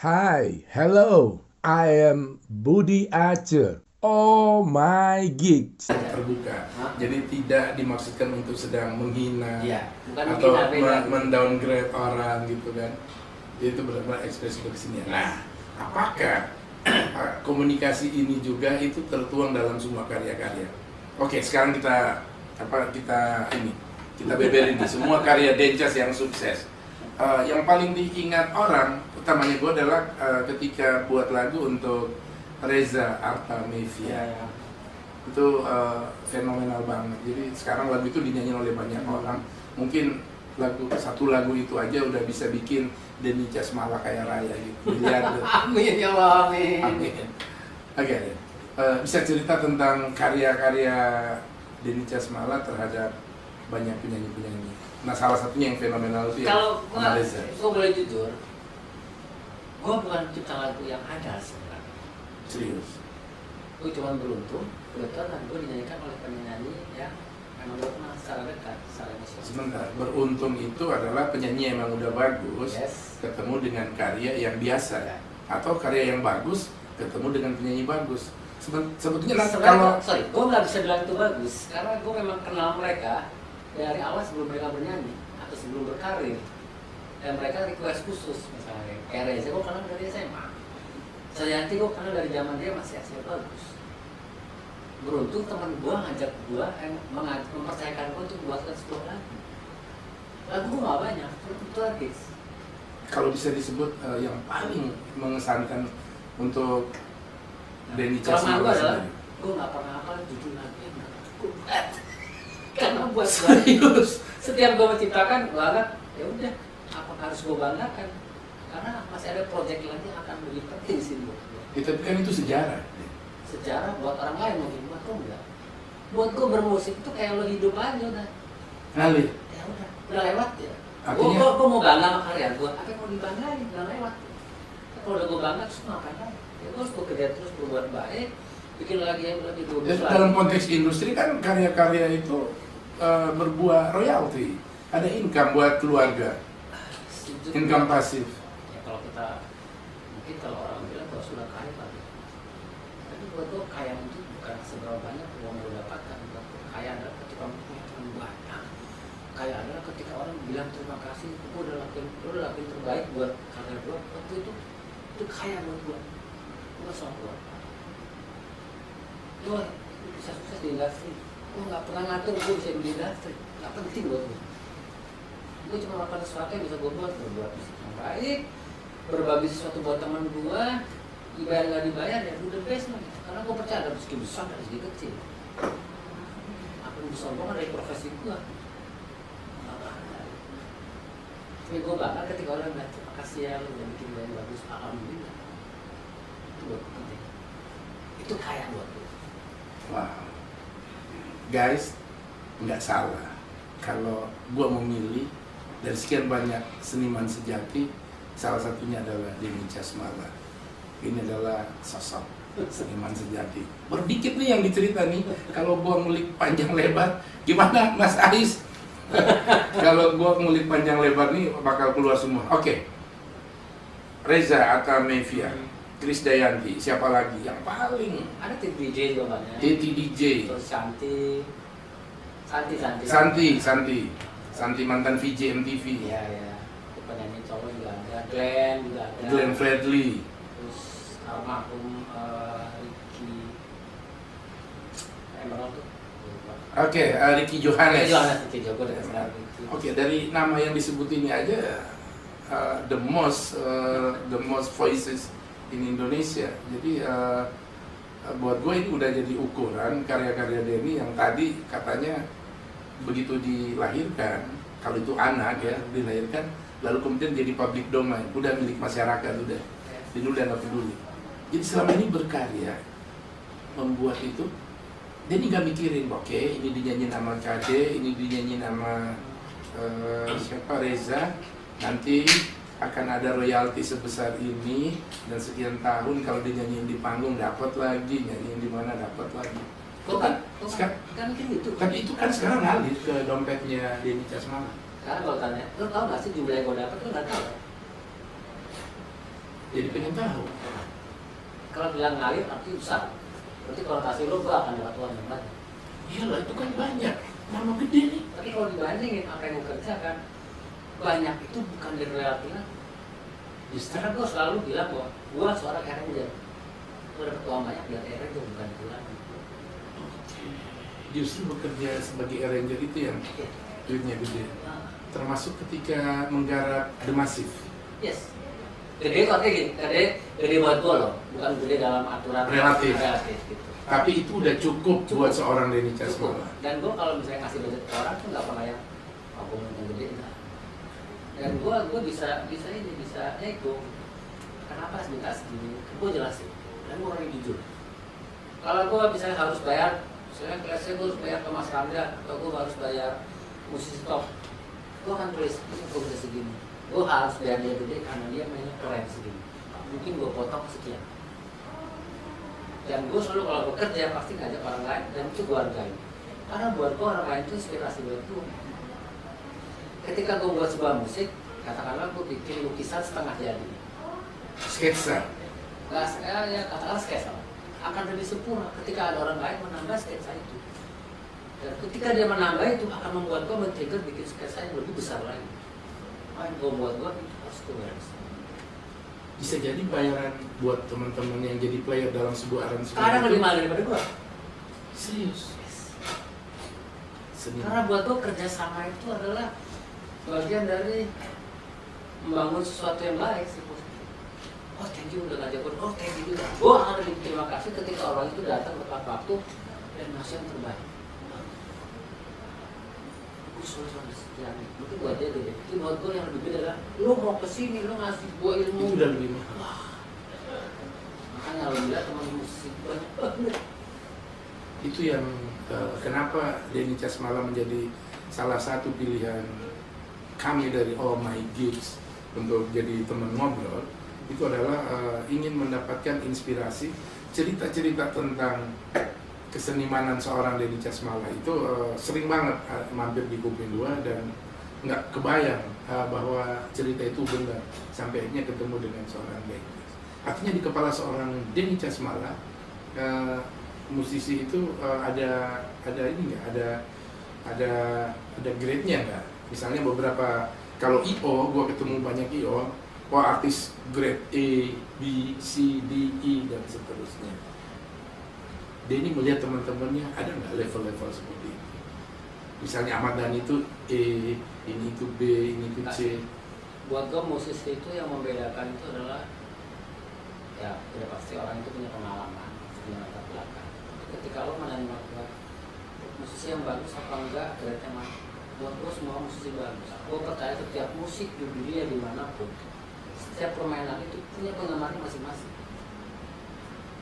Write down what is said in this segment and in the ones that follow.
Hi, hello, I am Budi Aceh. Oh my gigs. Terbuka, jadi tidak dimaksudkan untuk sedang menghina bukan atau menghina, beda. mendowngrade orang gitu kan. Itu benar-benar ekspresi kesenian. Nah, apakah komunikasi ini juga itu tertuang dalam semua karya-karya? Oke, sekarang kita beberin nih semua karya Dencas yang sukses. Yang paling diingat orang, utamanya gue adalah ketika buat lagu untuk Reza Artamevia. Itu fenomenal banget. Jadi sekarang lagu itu dinyanyi oleh banyak orang. Mungkin satu lagu itu aja udah bisa bikin Denny Casmala kaya raya gitu. Miliarder. Amin ya Allah, amin. Amin. Oke. Bisa cerita tentang karya-karya Denny Casmala terhadap banyak penyanyi-penyanyi. Nah, salah satunya yang fenomenal itu Kalau Reza. boleh jujur, gue bukan cipta lagu yang ada sebenarnya. Serius. Gue cuma beruntung, kebetulan gue dinyanyikan oleh penyanyi yang memang gue kenal secara dekat, secara emosional. Sebentar, beruntung itu adalah penyanyi yang memang udah bagus, ketemu dengan karya yang biasa, atau karya yang bagus ketemu dengan penyanyi bagus. Sebetulnya kalau gue nggak bisa bilang itu bagus, karena gue memang kenal mereka dari awal sebelum mereka bernyanyi atau sebelum berkarir, dan mereka request khusus, misalnya kayak Reza gue kenal dari SMA, Sayanti gue kenal dari zaman dia masih asli bagus. Beruntung teman gue ngajak gue, mempercayakan gue untuk buatkan sebuah lagu. Lagu gue gak banyak, itu lagi. Kalau bisa disebut yang paling mengesankan untuk Denny Casmala Casmala adalah sendiri, gue gak pernah hafal judul lagunya. Karena buat gue setiap gue menciptakan gue anggap ya udah, apa harus gue banggakan, karena masih ada proyek lagi yang akan lebih penting sih buat gue. Tapi kan itu sejarah. Sejarah buat orang lain mungkin, buat gue enggak. Buat gue bermusik itu kayak lo hidup aja udah. Ngalir. Ya udah lewat ya. Artinya, Gue mau bangga sama karya gue, apa yang mau dibanggain, udah lewat. Kalau udah gue bangga terus ngapain lagi? Ya gue harus bekerja terus, berbuat baik, bikin lagi yang lebih bagus lagi. dalam konteks industri kan karya-karya itu berbuah royalti, ada income buat keluarga, income pasif. Ya kalau kita, mungkin kalau orang bilang bahwa sudah kaya Pak, tapi buat gue kaya itu bukan seberapa banyak uang yang lo dapatkan. Buat gue kaya adalah ketika punya teman banyak. Kaya adalah ketika orang bilang terima kasih, gue udah lakuin terbaik buat karya gue. Waktu itu kaya buat gue. Gue soal gue. Gue bisa sukses di industri. Gue nggak pernah ngatur gue bisa di industri. Nggak penting buat gue. Gue cuma melakukan sesuatu yang bisa gue buat musik yang baik, berbagi sesuatu buat teman gue, dibayar nggak dibayar ya udah best lah. Karena gue percaya ada rezeki besar dan rezeki kecil. Apa yang disombongkan dari profesi gue? Tapi gue bangga ketika orang bilang terima kasih ya lu udah bikin gue yang bagus, alhamdulillah. Itu buat gue penting. Itu kaya buat gue. Wow. Guys, nggak salah kalau gua memilih dari sekian banyak seniman sejati, salah satunya adalah Denny Casmala. Ini adalah sosok seniman sejati. Baru dikit nih yang dicerita nih. Kalau gua ngulik panjang lebar, gimana Mas Ais? Kalau gua ngulik panjang lebar nih bakal keluar semua. Oke. Reza Artamevia, Krisdayanti, siapa lagi yang paling? Ada Titi DJ juga banyak. Titi DJ. Terus Santi mantan VJ MTV. Iya. Penyanyi cowok juga ada. Glenn juga ada. Glenn Fredly. Terus almarhum Ricky Emerald tuh. Oke, Ricky Johannes. Ricky Johannes. Oke, dari nama yang disebut ini aja the most voices in Indonesia. Jadi buat gue ini udah jadi ukuran karya-karya Denny yang tadi katanya begitu dilahirkan, kalau itu anak ya dilahirkan, lalu kemudian jadi public domain, udah milik masyarakat udah, jadi udah nggak peduli. Jadi selama ini berkarya membuat itu, Denny nggak mikirin, oke ini dinyanyi nama KD, ini dinyanyi nama siapa Reza, nanti akan ada royalti sebesar ini dan sekian tahun kalau dinyanyiin di panggung dapat lagi, nyanyiin di mana dapat lagi. Kan gitu. Tapi itu kan sekarang ngalir ke dompetnya Denny Casmala. Karena kalau tanya, lo tau gak sih jumlah yang gue dapet? Lo gak tau. Jadi pengen tahu. Kalau bilang ngalir arti besar. Berarti kalau kasih lo gue akan dapat uang yang banyak. Iyalah itu kan banyak, nama gede nih. Tapi kalau dibandingin apa yang gue kerjakan, banyak itu bukan dari relatif. Karena gue selalu bilang bahwa gue seorang arranger. Gue dapat uang banyak dari arranger bukan itu lagi. Justru bekerja sebagai arranger itu yang duitnya gede. Termasuk ketika menggarap The Massive. Yes. Gede kok kayak gini, gede buat gue loh, bukan gede dalam aturan Relatif gitu. Tapi itu udah cukup buat seorang Denny Casmala. Dan gue kalau misalnya ngasih budget ke orang tuh nggak pernah yang aku mau gede enggak. Dan gue bisa nego. Kenapa minta segini? Gue jelasin. Dan gue orang yang jujur. Kalau gue misalnya harus bayar, misalnya kelasnya gue harus bayar ke Mas Ramda, atau gue harus bayar musisi top, gue akan tulis ini gue bisa segini. Gue harus bayar dia gede karena dia mainnya keren segini. Mungkin gue potong sekian. Dan gue selalu kalau bekerja pasti ngajak orang lain dan itu gue hargain. Karena buat gue orang lain itu inspirasi buat gue. Ketika gue buat sebuah musik, katakanlah gue bikin lukisan setengah jadi. Sketsa. Ya katakanlah sketsa. Akan lebih sempurna ketika ada orang lain menambah sketsa itu. Dan ketika dia menambah itu akan membuat gue men-trigger bikin sketsa yang lebih besar lagi. Main gue buat gue harus gue beres. Bisa jadi bayaran buat teman-teman yang jadi player dalam sebuah aransemen. Kadang lebih mahal daripada gue. Serius. Yes. Seni. Karena buat gue kerjasama itu adalah bagian dari membangun sesuatu yang baik sih. Oh thank you udah ngajak gue, oh thank you juga. Gue akan lebih terima kasih ketika orang itu datang tepat waktu dan ngasih yang terbaik. Gue selalu sekian. Mungkin buat dia gede. Tapi buat gue yang lebih beda adalah lo mau kesini, lo ngasih gue ilmu. Itu udah lebih mahal. Wah. Makanya alhamdulillah teman musik banyak banget. Itu yang kenapa Denny Casmala menjadi salah satu pilihan kami dari All My Gigs untuk jadi teman ngobrol. Itu adalah ingin mendapatkan inspirasi cerita-cerita tentang kesenimanan seorang Denny Casmala itu sering banget mampir di kuping gua dan nggak kebayang bahwa cerita itu benar sampai akhirnya ketemu dengan seorang Denny. Artinya di kepala seorang Denny Casmala musisi itu ada ini nggak, ada grade-nya nggak? Misalnya beberapa kalau IO gua ketemu banyak IO. Wah, artis grade A, B, C, D, E, dan seterusnya. Denny melihat teman-temannya ada nggak level-level seperti itu? Misalnya Ahmad Dhani itu E, ini itu B, ini itu C. Buat gue musisi itu yang membedakan itu adalah ya tidak pasti orang itu punya pengalaman, punya latar belakang. Ketika lo menanya gue musisi yang bagus apa enggak, grade-nya mana? Buat gue semua musisi bagus. Gue percaya setiap musik di dunia dimanapun, setiap permainan itu punya penggemarnya masing-masing.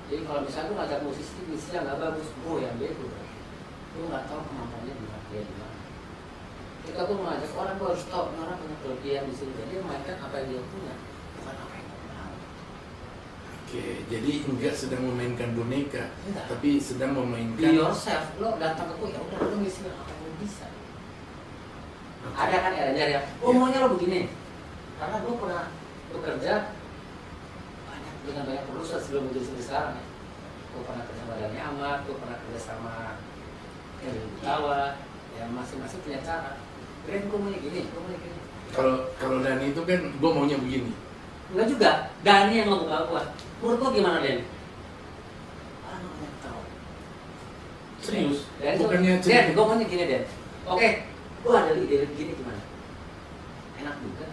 Jadi kalau misalnya gue ngajak musisi yang nggak bagus, gue yang bego. Gue nggak tahu kemampuannya dia di mana. Ketika gue mengajak orang, gue harus tahu orang punya kelebihan di sini. Jadi memainkan apa yang dia punya, bukan apa yang dia tahu. Oke, jadi enggak sedang memainkan boneka, Enggak. tapi sedang memainkan. Be yourself. Lo datang ke gue, ya udah lo ngisi apa yang lo bisa. Okay. Ada kan arranger ya, gue maunya lo begini. Karena gue pernah bekerja dengan banyak produser sebelum menjadi seperti sekarang ya. Gue pernah kerja sama Dhani Ahmad, gue pernah kerja sama Heri Butawa, ya masing-masing punya cara. Keren gue maunya gini, gue maunya gini. Kalau Dhani itu kan gue maunya begini. Enggak juga, Dhani yang ngebuka gue. Menurut gue gimana Den? Orang gak banyak tahu. Serius? Den, Bukannya Den, gue maunya gini Den. Oke, gue ada ide gini gimana? Enak juga.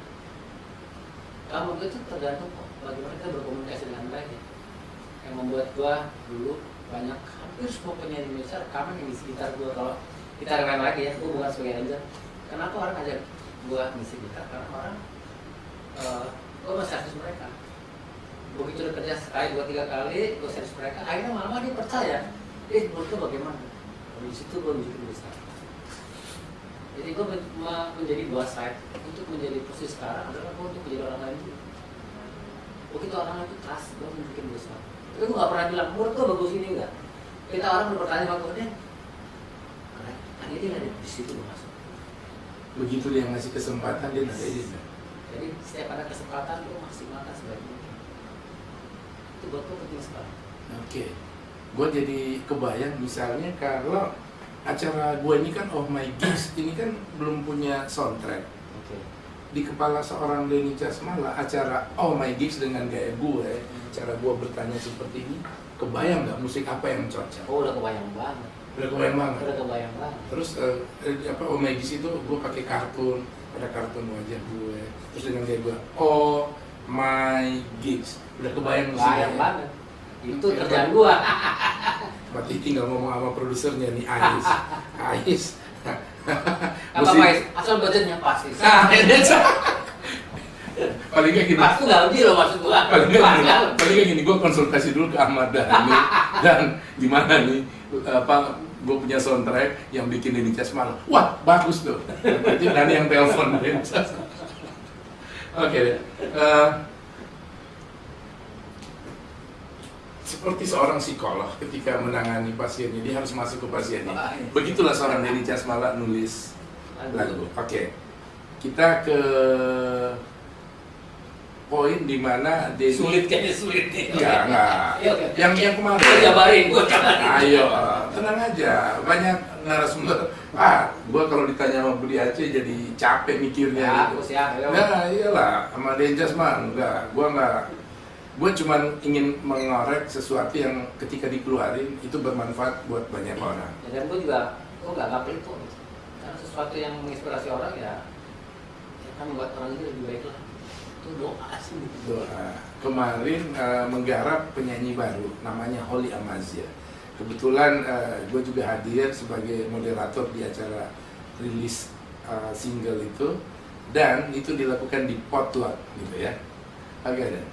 Kamu itu tergantung kok bagaimana kita berkomunikasi dengan baik ya. Yang membuat gua dulu banyak hampir semua penyanyi Indonesia rekaman yang di sekitar gua. Kalau kita rekam lagi ya, gua bukan sebagai ranger. Kenapa orang ngajak gua ngisi gitar? Karena orang gua masih servis mereka. Begitu udah kerja sekali, 2-3 kali, gua servis mereka. Akhirnya malah dia percaya. Menurut gua bagaimana? Di situ gua nunjukin besar. Jadi gue menjadi dua side. Untuk menjadi posisi sekarang adalah gue untuk menjadi orang lain dulu. Begitu orang lain itu trust, gue bikin besar. Tapi gue gak pernah bilang, menurut gue bagus ini enggak. Kita orang bertanya sama gue, keren, kan ini ada di situ gue masuk. Begitu dia ngasih kesempatan, dia ada ide. Jadi setiap ada kesempatan, gue maksimalkan sebaik mungkin. Itu buat gue penting sekali. Oke, gue jadi kebayang misalnya kalau acara gue ini kan Oh My Gigs ini kan belum punya soundtrack. Oke. Di kepala seorang Denny Casmala, acara Oh My Gigs dengan gaya gue, cara gue bertanya seperti ini, kebayang nggak musik apa yang cocok? Oh, udah kebayang banget. Udah kebayang banget. Udah kebayang banget. Terus Oh My Gigs itu gue pakai kartun, ada kartun wajah gue, terus dengan gaya gue Oh My Gigs, udah kebayang musiknya. Kebayang banget. Itu Oke, kerjaan gua. Berarti tinggal ngomong sama produsernya nih, Ais. Ais. Apa Ais? Asal budgetnya pas sih. Paling nggak gini. Pas tuh nggak lebih loh maksud gua. Paling Pas nggak kan? paling nggak gini. Gue konsultasi dulu ke Ahmad Dhani dan gimana nih apa gue punya soundtrack yang bikin Denny Casmala. Wah bagus tuh. Berarti Dhani yang telepon. Oke. Seperti seorang psikolog ketika menangani pasiennya, dia harus masuk ke pasiennya. Begitulah seorang Denny Casmala nulis lagu. Oke, kita ke poin di mana Denny Sulit kayaknya sulit nih. enggak. Iya, oke. Yang kemarin. Gua jabarin, gua jabarin. Ayo, tenang aja. Banyak narasumber. Gua kalau ditanya sama Budi Aceh jadi capek mikirnya. Ya, gitu. aku siap. Ayo. Nah, iyalah, sama Denny Casmala enggak. Gue cuman ingin mengorek sesuatu yang ketika dikeluarin itu bermanfaat buat banyak orang. Ya, dan gue juga, gue nggak pelit kok. Karena sesuatu yang menginspirasi orang ya kan membuat orang itu lebih baik lah. Itu doa sih. Doa. Kemarin menggarap penyanyi baru, namanya Holly Amazia. Kebetulan gue juga hadir sebagai moderator di acara rilis single itu, dan itu dilakukan di Potlot, gitu ya. Agak ada.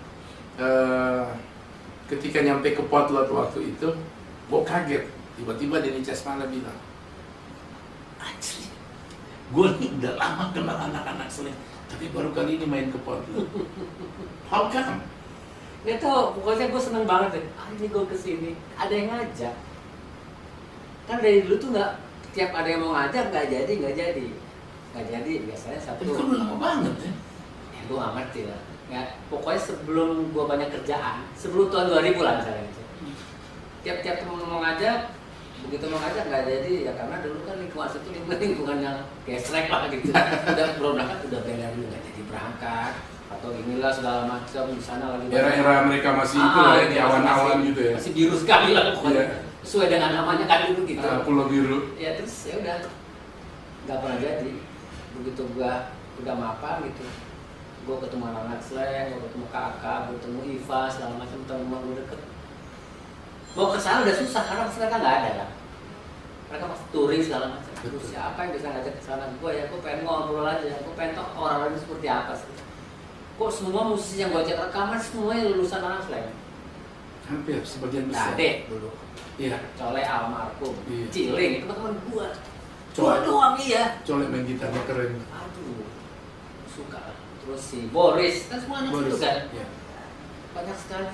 Ketika nyampe ke Potlot waktu itu, gue kaget. Tiba-tiba Denny Casmala bilang, "Anjir, gue nih udah lama kenal anak-anak Slank, tapi baru kali ini main ke Potlot." How come? Dia tau, pokoknya gue seneng banget deh. Ini gue kesini, ada yang ngajak. Kan dari dulu tuh nggak, tiap ada yang mau ngajak nggak jadi. Biasanya satu. Tapi kan udah lama banget ya. Ya gue nggak ngerti lah. Ya, pokoknya sebelum gue banyak kerjaan, sebelum tahun 2000 lah misalnya gitu. Tiap temen mau ngajak, begitu mau ngajak nggak jadi ya karena dulu kan lingkungan itu lingkungan yang gesrek lah gitu. Udah belum berangkat udah bela dulu nggak jadi berangkat atau inilah segala macam di sana lagi. Era-era mereka masih itu lah ya, di awan-awan gitu ya. Masih biru sekali lah pokoknya. Iya. Sesuai dengan namanya kan dulu gitu. Pulau Biru. Ya terus ya udah nggak pernah jadi. Begitu gua udah mapan gitu. Gue ketemu anak Slank, gue ketemu kakak, gue ketemu Iva, segala macam teman gue deket. Mau kesana udah susah karena mereka nggak ada kan. Mereka masih touring segala macam. Terus siapa yang bisa ngajak kesana gue ya? Gue pengen ngobrol aja, gue pengen tahu orang-orang seperti apa sih. Kok semua musisi yang gue cek rekaman semuanya lulusan anak Slank. Hampir sebagian besar. Dade dulu, Iya. Cole almarhum, Iya. Ciling itu teman gue. Cole. Gue doang iya. Colek main gitarnya keren. Aduh, suka. Terus si Boris, kan semua anak itu kan. Iya. Banyak sekali.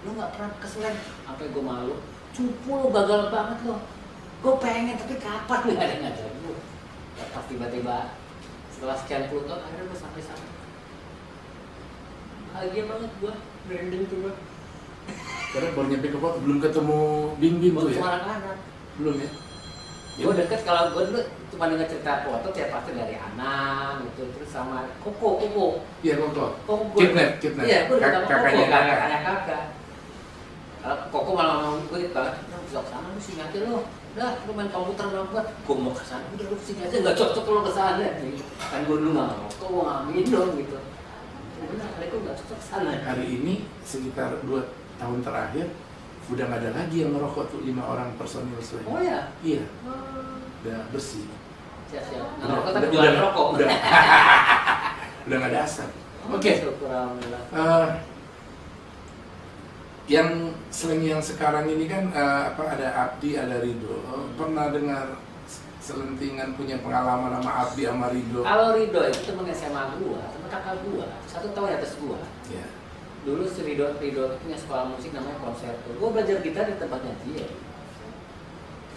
Lu nggak pernah ke Slank, sampai gue malu. Cupu lu gagal banget lo. Gue pengen tapi kapan nggak ada ngajak gue. Pas tiba-tiba setelah sekian puluh tahun akhirnya gue sampai sana. Bahagia banget gue, branding tuh gue. Karena baru nyampe ke Potlot belum ketemu Bing tuh ya. Cuma anak-anak. Belum ya. Gue deket kalau gue dulu cuma dengar cerita foto tiap pasti dari Anang gitu terus sama Koko. Iya Koko. Koko Kidnap. Iya, gue udah Kakaknya kakak. Kalau Koko malah ngomong gue banget, besok sana lu sini aja lo. Udah, lu main komputer sama gue mau ke sana. Udah lu sini aja nggak cocok lo ke sana. Kan gue dulu nggak mau, kok gue nggak minum gitu. Benar, kali gue nggak cocok ke sana. Hari ini sekitar 2 tahun terakhir udah nggak ada lagi yang ngerokok tuh 5 orang personil Slank. Oh ya? Iya. Udah bersih. Siap. Ngerokok tapi jualan rokok. Udah nggak ada asap. Oke. Yang Slank yang sekarang ini kan ada Abdi, ada Ridho. Pernah dengar selentingan punya pengalaman sama Abdi sama Ridho? Kalau Ridho itu temen SMA gua, temen kakak gua, 1 tahun di atas gua. Iya. Dulu si Ridho punya sekolah musik namanya Konserto. Gua belajar gitar di tempatnya dia.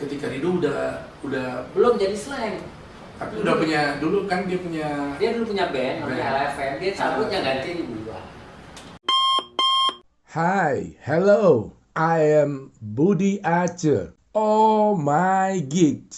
Ketika Ridho udah Belum jadi Slank. tapi udah punya dulu kan dia punya Dia dulu punya band namanya LFM. Dia cabutnya gantiin gua. Hi, hello, I am Budi Aceh. Oh my gigs.